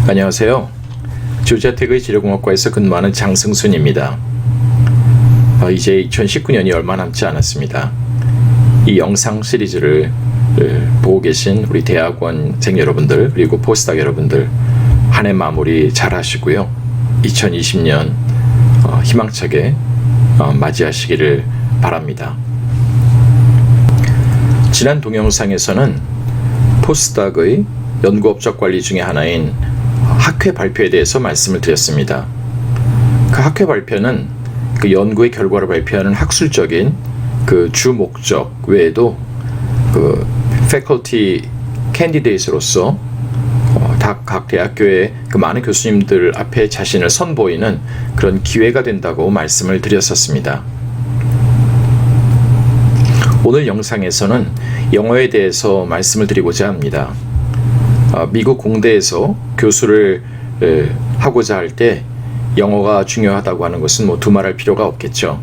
안녕하세요. 조지아텍의 지려공학과에서 근무하는 장승순입니다. 이제 2019년이 얼마 남지 않았습니다. 이 영상 시리즈를 보고 계신 우리 대학원생 여러분들 그리고 포스닥 여러분들 한 해 마무리 잘 하시고요. 2020년 희망차게 맞이하시기를 바랍니다. 지난 동영상에서는 포스닥의 연구업적 관리 중에 하나인 학회 발표에 대해서 말씀을 드렸습니다. 그 학회 발표는 그 연구의 결과를 발표하는 학술적인 그 주 목적 외에도 그 faculty candidates로서 각 대학교의 그 많은 교수님들 앞에 자신을 선보이는 그런 기회가 된다고 말씀을 드렸었습니다. 오늘 영상에서는 영어에 대해서 말씀을 드리고자 합니다. 미국 공대에서 교수를 하고자 할 때 영어가 중요하다고 하는 것은 두말할 필요가 없겠죠.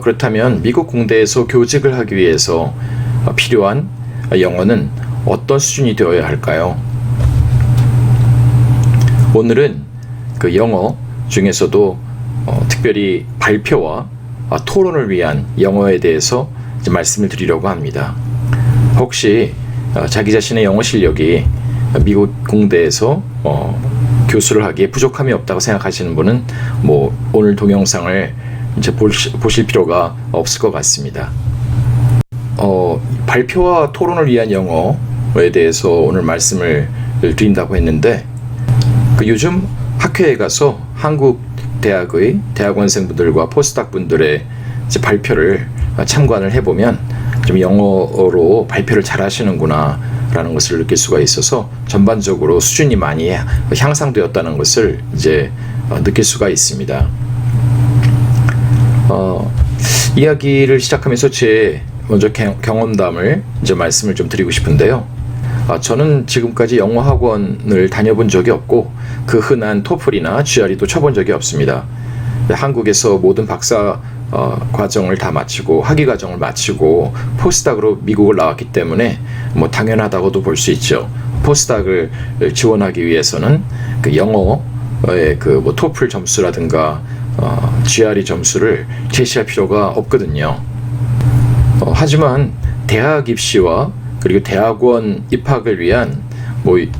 그렇다면 미국 공대에서 교직을 하기 위해서 필요한 영어는 어떤 수준이 되어야 할까요? 오늘은 그 영어 중에서도 특별히 발표와 토론을 위한 영어에 대해서 말씀을 드리려고 합니다. 혹시 자기 자신의 영어 실력이 미국 공대에서 교수를 하기에 부족함이 없다고 생각하시는 분은 오늘 동영상을 이제 보실 필요가 없을 것 같습니다. 발표와 토론을 위한 영어에 대해서 오늘 말씀을 드린다고 했는데 요즘 학회에 가서 한국 대학의 대학원생분들과 포스닥 분들의 이제 발표를 참관을 해보면 좀 영어로 발표를 잘 하시는구나 라는 것을 느낄 수가 있어서 전반적으로 수준이 많이 향상되었다는 것을 이제 느낄 수가 있습니다. 이야기를 시작하면서 제 먼저 경험담을 이제 말씀을 좀 드리고 싶은데요. 저는 지금까지 영어 학원을 다녀본 적이 없고 그 흔한 토플이나 GRE도 쳐본 적이 없습니다. 한국에서 모든 박사 과정을 다 마치고 학위 과정을 마치고 포스닥으로 미국을 나왔기 때문에 당연하다고도 볼 수 있죠. 포스닥을 지원하기 위해서는 그 영어의 그 토플 점수라든가 GRE 점수를 제시할 필요가 없거든요. 하지만 대학 입시와 그리고 대학원 입학을 위한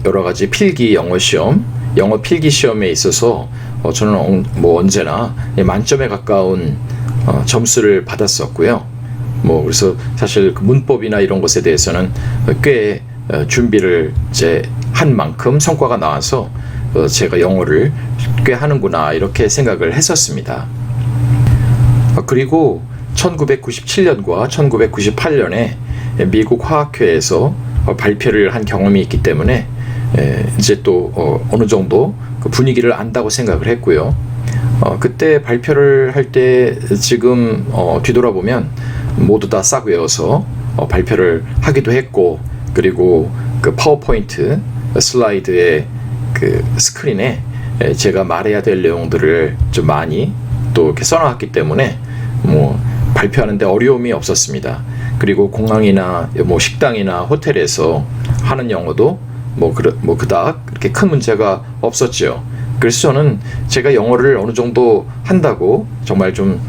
여러 가지 필기 영어 시험, 영어 필기 시험에 있어서 저는 언제나 만점에 가까운 점수를 받았었고요. 그래서 사실 그 문법이나 이런 것에 대해서는 꽤 준비를 이제 한 만큼 성과가 나와서 제가 영어를 꽤 하는구나 이렇게 생각을 했었습니다. 그리고 1997년과 1998년에 미국 화학회에서 발표를 한 경험이 있기 때문에 이제 또 어느 정도 그 분위기를 안다고 생각을 했고요. 그때 발표를 할 때 지금 뒤돌아보면 모두 다 싹 외워서 발표를 하기도 했고, 그리고 그 파워포인트 슬라이드의 그 스크린에 제가 말해야 될 내용들을 좀 많이 또 이렇게 써놨기 때문에 발표하는데 어려움이 없었습니다. 그리고 공항이나 식당이나 호텔에서 하는 영어도 그닥 그렇게 큰 문제가 없었죠. 그래서 저는 제가 영어를 어느 정도 한다고 정말 좀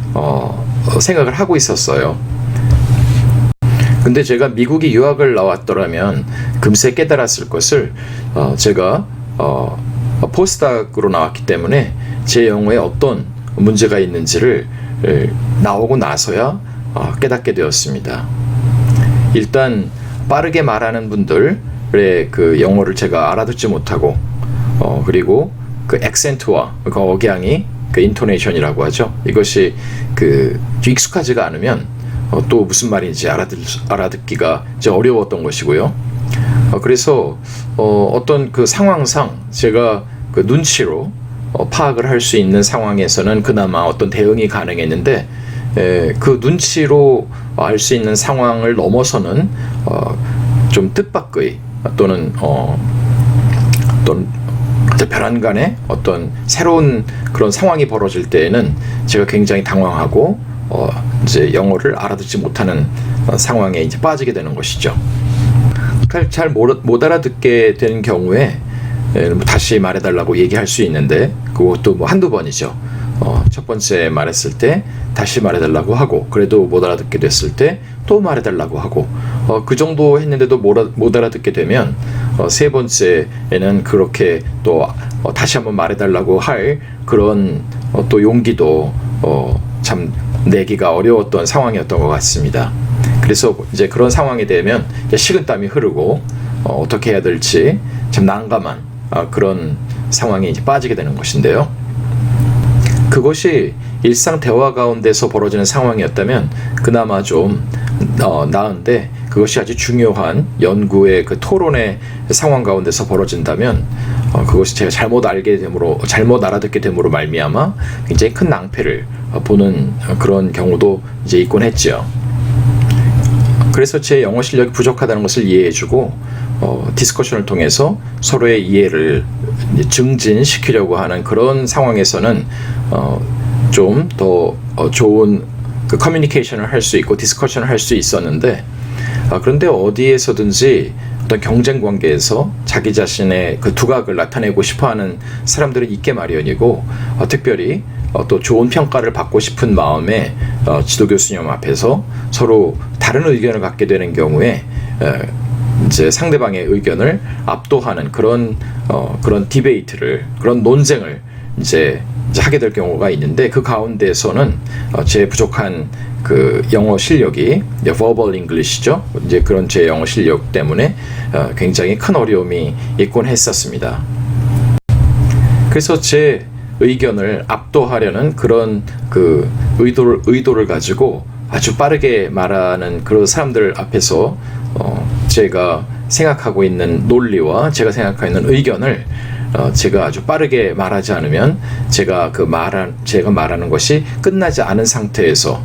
생각을 하고 있었어요. 근데 제가 미국에 유학을 나왔더라면 금세 깨달았을 것을 제가 포스닥으로 나왔기 때문에 제 영어에 어떤 문제가 있는지를 나오고 나서야 깨닫게 되었습니다. 일단 빠르게 말하는 분들의 그 영어를 제가 알아듣지 못하고 그리고 그 액센트와 그 억양이 그 인토네이션이라고 하죠. 이것이 그 익숙하지가 않으면 또 무슨 말인지 알아듣기가 이제 어려웠던 것이고요. 그래서 어떤 그 상황상 제가 그 눈치로 파악을 할 수 있는 상황에서는 그나마 어떤 대응이 가능했는데 그 눈치로 알 수 있는 상황을 넘어서는 좀 뜻밖의 또는 별안간의 어떤 새로운 그런 상황이 벌어질 때에는 제가 굉장히 당황하고 이제 영어를 알아듣지 못하는 상황에 이제 빠지게 되는 것이죠. 잘 못 알아듣게 되는 경우에 다시 말해달라고 얘기할 수 있는데 그것도 뭐 한두 번이죠. 첫 번째 말했을 때 다시 말해달라고 하고 그래도 못 알아듣게 됐을 때 또 말해달라고 하고 그 정도 했는데도 못 알아듣게 되면 세 번째에는 그렇게 또 다시 한번 말해달라고 할 그런 또 용기도 참 내기가 어려웠던 상황이었던 것 같습니다. 그래서 이제 그런 상황이 되면 이제 식은땀이 흐르고 어떻게 해야 될지 참 난감한 그런 상황에 이제 빠지게 되는 것인데요. 그것이 일상 대화 가운데서 벌어지는 상황이었다면 그나마 좀 나은데 그것이 아주 중요한 연구의 그 토론의 상황 가운데서 벌어진다면 그것이 제가 잘못 알아듣게 됨으로 말미암아 굉장히 큰 낭패를 보는 그런 경우도 이제 있곤 했죠. 그래서 제 영어 실력이 부족하다는 것을 이해해주고 디스커션을 통해서 서로의 이해를 증진시키려고 하는 그런 상황에서는 좀 더 좋은 그 커뮤니케이션을 할 수 있고 디스커션을 할 수 있었는데 그런데 어디에서든지 어떤 경쟁 관계에서 자기 자신의 그 두각을 나타내고 싶어하는 사람들은 있게 마련이고 특별히 또 좋은 평가를 받고 싶은 마음에 지도 교수님 앞에서 서로 다른 의견을 갖게 되는 경우에 이제 상대방의 의견을 압도하는 그런 디베이트를 그런 논쟁을 이제 하게 될 경우가 있는데 그 가운데서는 제 부족한 그 영어 실력이 verbal English죠. 이제 그런 제 영어 실력 때문에 굉장히 큰 어려움이 있곤 했었습니다. 그래서 제 의견을 압도하려는 그런 그 의도를 가지고 아주 빠르게 말하는 그런 사람들 앞에서 제가 생각하고 있는 논리와 제가 생각하고 있는 의견을 제가 아주 빠르게 말하지 않으면 제가 말하는 것이 끝나지 않은 상태에서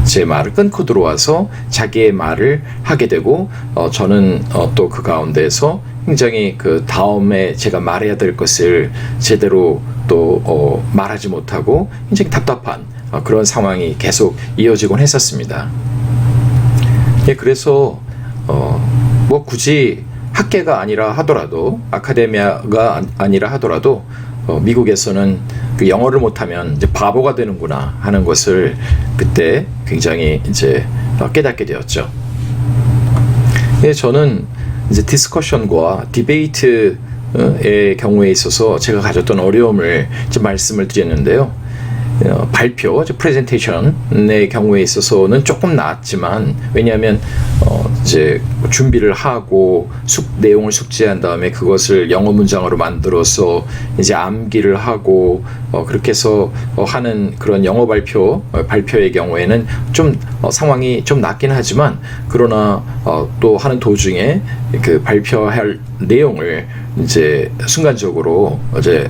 제 말을 끊고 들어와서 자기의 말을 하게 되고 저는 또 그 가운데에서 굉장히 그 다음에 제가 말해야 될 것을 제대로 또 말하지 못하고 굉장히 답답한 그런 상황이 계속 이어지곤 했었습니다. 예, 그래서 뭐 굳이 학계가 아니라 하더라도 아카데미아가 아니라 하더라도 미국에서는 그 영어를 못하면 이제 바보가 되는구나 하는 것을 그때 굉장히 이제 깨닫게 되었죠. 예, 저는 이제 디스커션과 디베이트의 경우에 있어서 제가 가졌던 어려움을 이제 말씀을 드렸는데요. 발표, 프레젠테이션의 경우에 있어서는 조금 나았지만 왜냐하면 이제 준비를 하고 내용을 숙지한 다음에 그것을 영어 문장으로 만들어서 이제 암기를 하고 그렇게 해서 하는 그런 영어 발표의 경우에는 좀 상황이 좀 낫긴 하지만 그러나 또 하는 도중에 그 발표할 내용을 이제 순간적으로 이제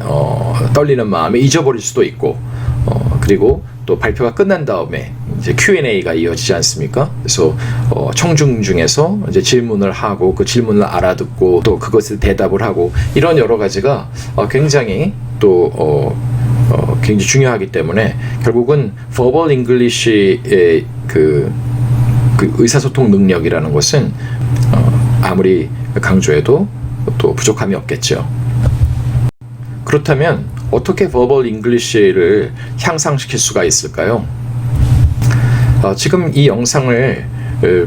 떨리는 마음에 잊어버릴 수도 있고 그리고 또 발표가 끝난 다음에 이제 Q&A가 이어지지 않습니까? 그래서 청중 중에서 이제 질문을 하고 그 질문을 알아듣고 또 그것을 대답을 하고 이런 여러 가지가 굉장히 또 굉장히 중요하기 때문에 결국은 verbal English의 그 의사소통 능력이라는 것은 아무리 강조해도 또 부족함이 없겠죠. 그렇다면 어떻게 verbal English를 향상시킬 수가 있을까요? 지금 이 영상을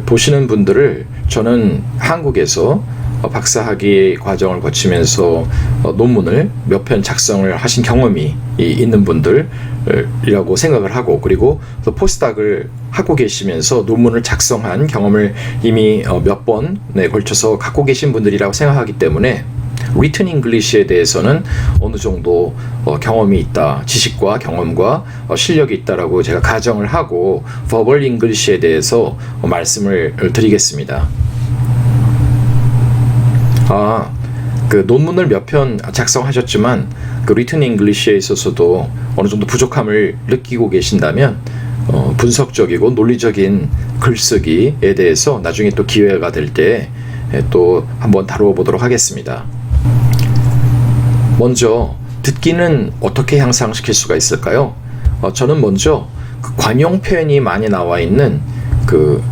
보시는 분들을 저는 한국에서 박사학위 과정을 거치면서 논문을 몇 편 작성을 하신 경험이 있는 분들이라고 생각을 하고 그리고 또 포스닥을 하고 계시면서 논문을 작성한 경험을 이미 몇 번에 걸쳐서 갖고 계신 분들이라고 생각하기 때문에 Written English에 대해서는 어느 정도 경험이 있다, 지식과 경험과 실력이 있다라고 제가 가정을 하고 Verbal English에 대해서 말씀을 드리겠습니다. 그 논문을 몇 편 작성하셨지만 그 Written English에 있어서도 어느 정도 부족함을 느끼고 계신다면 분석적이고 논리적인 글쓰기에 대해서 나중에 또 기회가 될 때 또 한번 다루어 보도록 하겠습니다. 먼저 듣기는 어떻게 향상시킬 수가 있을까요? 저는 먼저 그 관용 표현이 많이 나와 있는 그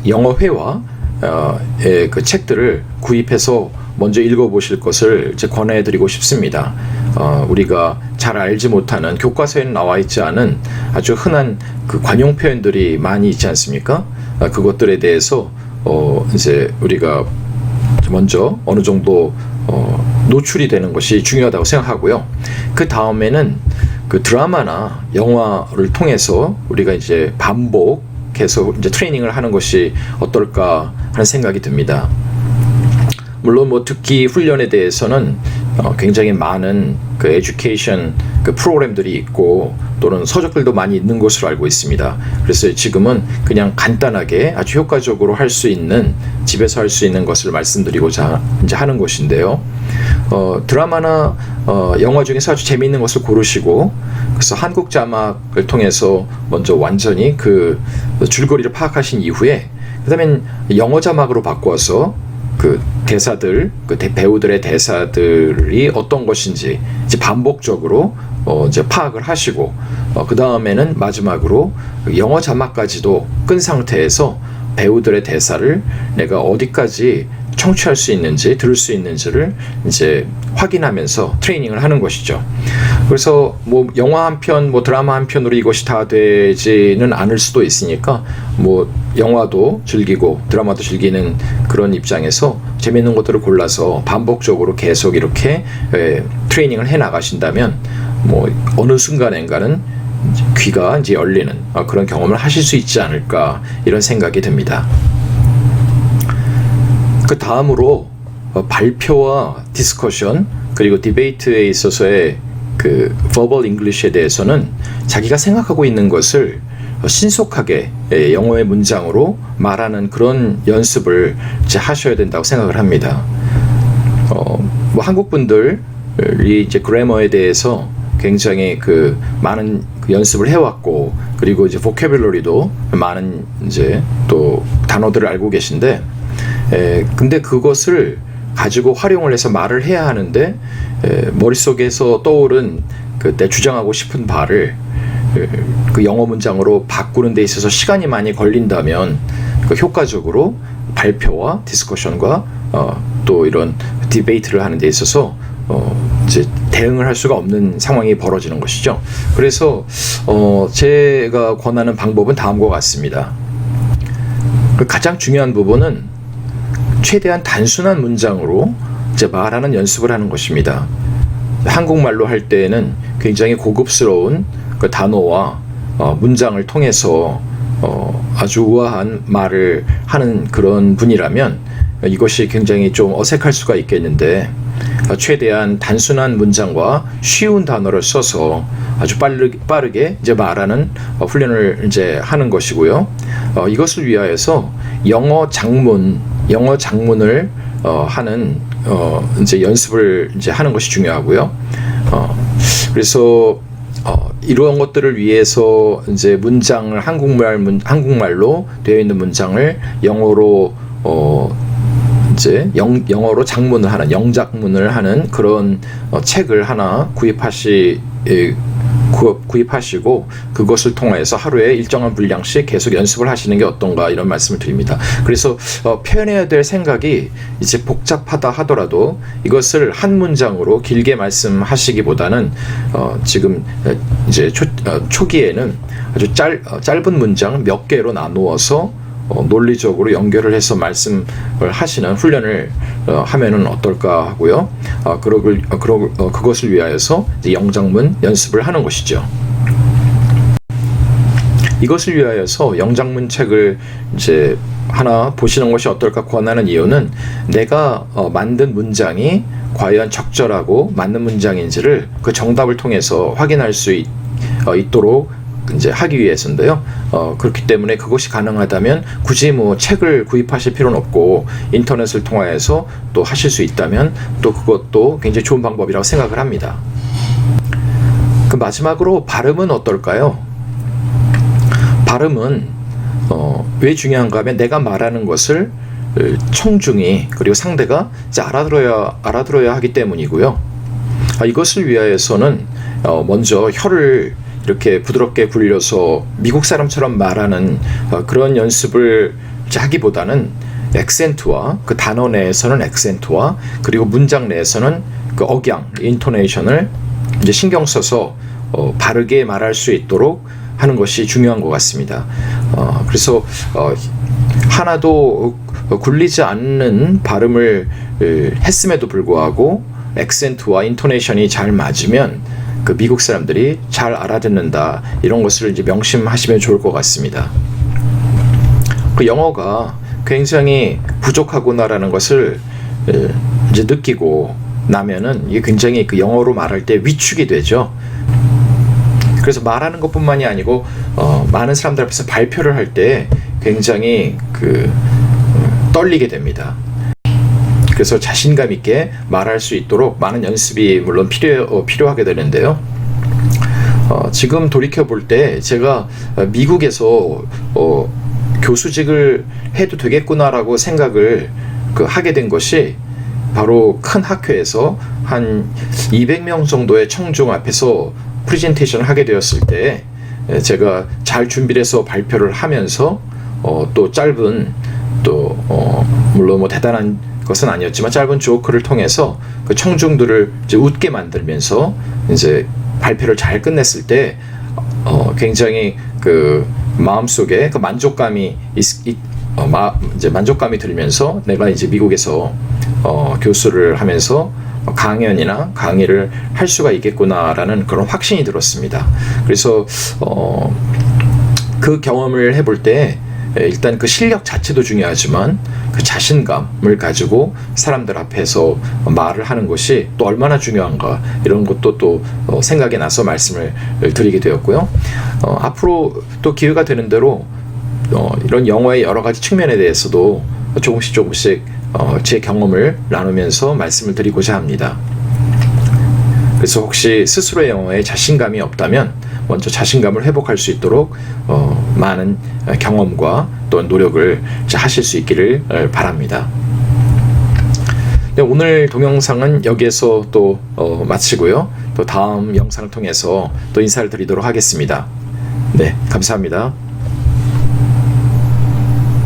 영어 회화의 그 책들을 구입해서 먼저 읽어보실 것을 이제 권해드리고 싶습니다. 우리가 잘 알지 못하는 교과서에는 나와 있지 않은 아주 흔한 그 관용 표현들이 많이 있지 않습니까? 그것들에 대해서 이제 우리가 먼저 어느 정도 노출이 되는 것이 중요하다고 생각하고요. 그 다음에는 그 드라마나 영화를 통해서 우리가 이제 반복해서 이제 트레이닝을 하는 것이 어떨까 하는 생각이 듭니다. 물론 뭐 듣기 훈련에 대해서는 굉장히 많은 그 에듀케이션 그 프로그램들이 있고 또는 서적들도 많이 있는 것으로 알고 있습니다. 그래서 지금은 그냥 간단하게 아주 효과적으로 할 수 있는, 집에서 할 수 있는 것을 말씀드리고자 이제 하는 것인데요. 드라마나 영화 중에서 아주 재미있는 것을 고르시고, 그래서 한국 자막을 통해서 먼저 완전히 그 줄거리를 파악하신 이후에 그다음엔 영어 자막으로 바꿔서 그 대사들, 그 배우들의 대사들이 어떤 것인지 이제 반복적으로 이제 파악을 하시고, 그 다음에는 마지막으로 영어 자막까지도 끈 상태에서 배우들의 대사를 내가 어디까지 청취할 수 있는지, 들을 수 있는지를 이제 확인하면서 트레이닝을 하는 것이죠. 그래서 뭐 영화 한 편, 뭐 드라마 한 편으로 이것이 다 되지는 않을 수도 있으니까 뭐 영화도 즐기고 드라마도 즐기는 그런 입장에서 재밌는 것들을 골라서 반복적으로 계속 이렇게 트레이닝을 해 나가신다면 뭐 어느 순간인가는 귀가 이제 열리는 그런 경험을 하실 수 있지 않을까, 이런 생각이 듭니다. 그 다음으로 발표와 디스커션 그리고 디베이트에 있어서의 그 verbal English에 대해서는 자기가 생각하고 있는 것을 신속하게 영어의 문장으로 말하는 그런 연습을 이제 하셔야 된다고 생각을 합니다. 뭐 한국 분들이 이제 그래머에 대해서 굉장히 그 많은 그 연습을 해왔고, 그리고 이제 보캐뷸러리도 많은 이제 또 단어들을 알고 계신데, 근데 그것을 가지고 활용을 해서 말을 해야 하는데 머릿속에서 떠오른 그때 주장하고 싶은 바를 그 영어 문장으로 바꾸는 데 있어서 시간이 많이 걸린다면 그 효과적으로 발표와 디스커션과 또 이런 디베이트를 하는 데 있어서 이제 대응을 할 수가 없는 상황이 벌어지는 것이죠. 그래서 제가 권하는 방법은 다음과 같습니다. 가장 중요한 부분은 최대한 단순한 문장으로 이제 말하는 연습을 하는 것입니다. 한국말로 할 때에는 굉장히 고급스러운 그 단어와 문장을 통해서 아주 우아한 말을 하는 그런 분이라면 이것이 굉장히 좀 어색할 수가 있겠는데, 최대한 단순한 문장과 쉬운 단어를 써서 아주 빠르게 이제 말하는 훈련을 이제 하는 것이고요. 이것을 위하여서 영어 장문을 하는 이제 연습을 이제 하는 것이 중요하고요. 그래서 이러한 것들을 위해서 이제 문장을 한국말로 되어 있는 문장을 영어로 이제 영어로 장문을 하는, 영작문을 하는 그런 책을 하나 구입하시고 그것을 통해서 하루에 일정한 분량씩 계속 연습을 하시는 게 어떤가, 이런 말씀을 드립니다. 그래서 표현해야 될 생각이 이제 복잡하다 하더라도 이것을 한 문장으로 길게 말씀하시기보다는 지금 이제 초기에는 아주 짧은 문장 몇 개로 나누어서 논리적으로 연결을 해서 말씀을 하시는 훈련을 하면은 어떨까 하고요. 그것을 위하여서 이제 영작문 연습을 하는 것이죠. 이것을 위하여서 영작문 책을 이제 하나 보시는 것이 어떨까 권하는 이유는, 내가 만든 문장이 과연 적절하고 맞는 문장인지를 그 정답을 통해서 확인할 수 있도록 이제 하기 위해서인데요. 그렇기 때문에 그것이 가능하다면 굳이 뭐 책을 구입하실 필요는 없고 인터넷을 통해서 또 하실 수 있다면 또 그것도 굉장히 좋은 방법이라고 생각을 합니다. 그 마지막으로 발음은 어떨까요? 발음은 왜 중요한가 하면 내가 말하는 것을 청중이, 그리고 상대가 이제 알아들어야 하기 때문이고요. 이것을 위하여서는 먼저 혀를 이렇게 부드럽게 굴려서 미국 사람처럼 말하는 그런 연습을 하기보다는 액센트와 그 단어 내에서는 액센트와 그리고 문장 내에서는 그 억양, 인토네이션을 이제 신경 써서 바르게 말할 수 있도록 하는 것이 중요한 것 같습니다. 그래서 하나도 굴리지 않는 발음을 했음에도 불구하고 액센트와 인토네이션이 잘 맞으면 그 미국 사람들이 잘 알아듣는다, 이런 것을 이제 명심하시면 좋을 것 같습니다. 그 영어가 굉장히 부족하구나라는 것을 이제 느끼고 나면은 이게 굉장히 그 영어로 말할 때 위축이 되죠. 그래서 말하는 것뿐만이 아니고 많은 사람들 앞에서 발표를 할 때 굉장히 떨리게 됩니다. 그래서 자신감 있게 말할 수 있도록 많은 연습이 물론 필요하게 되는데요. 지금 돌이켜 볼 때 제가 미국에서 교수직을 해도 되겠구나라고 생각을 하게 된 것이 바로 큰 학교에서 한 200명 정도의 청중 앞에서 프레젠테이션을 하게 되었을 때 제가 잘 준비를 해서 발표를 하면서 또 짧은 물론 뭐 대단한 것은 아니었지만 짧은 조크를 통해서 그 청중들을 이제 웃게 만들면서 이제 발표를 잘 끝냈을 때 굉장히 그 마음속에 그 만족감이 이제 만족감이 들면서 내가 이제 미국에서 교수를 하면서 강연이나 강의를 할 수가 있겠구나라는 그런 확신이 들었습니다. 그래서 그 경험을 해볼 때 일단 그 실력 자체도 중요하지만 그 자신감을 가지고 사람들 앞에서 말을 하는 것이 또 얼마나 중요한가, 이런 것도 또 생각이 나서 말씀을 드리게 되었고요. 앞으로 또 기회가 되는 대로 이런 영어의 여러 가지 측면에 대해서도 조금씩 제 경험을 나누면서 말씀을 드리고자 합니다. 그래서 혹시 스스로의 영어에 자신감이 없다면 먼저 자신감을 회복할 수 있도록 많은 경험과 또한 노력을 하실 수 있기를 바랍니다. 네, 오늘 동영상은 여기에서 또 마치고요. 또 다음 영상을 통해서 또 인사를 드리도록 하겠습니다. 네, 감사합니다.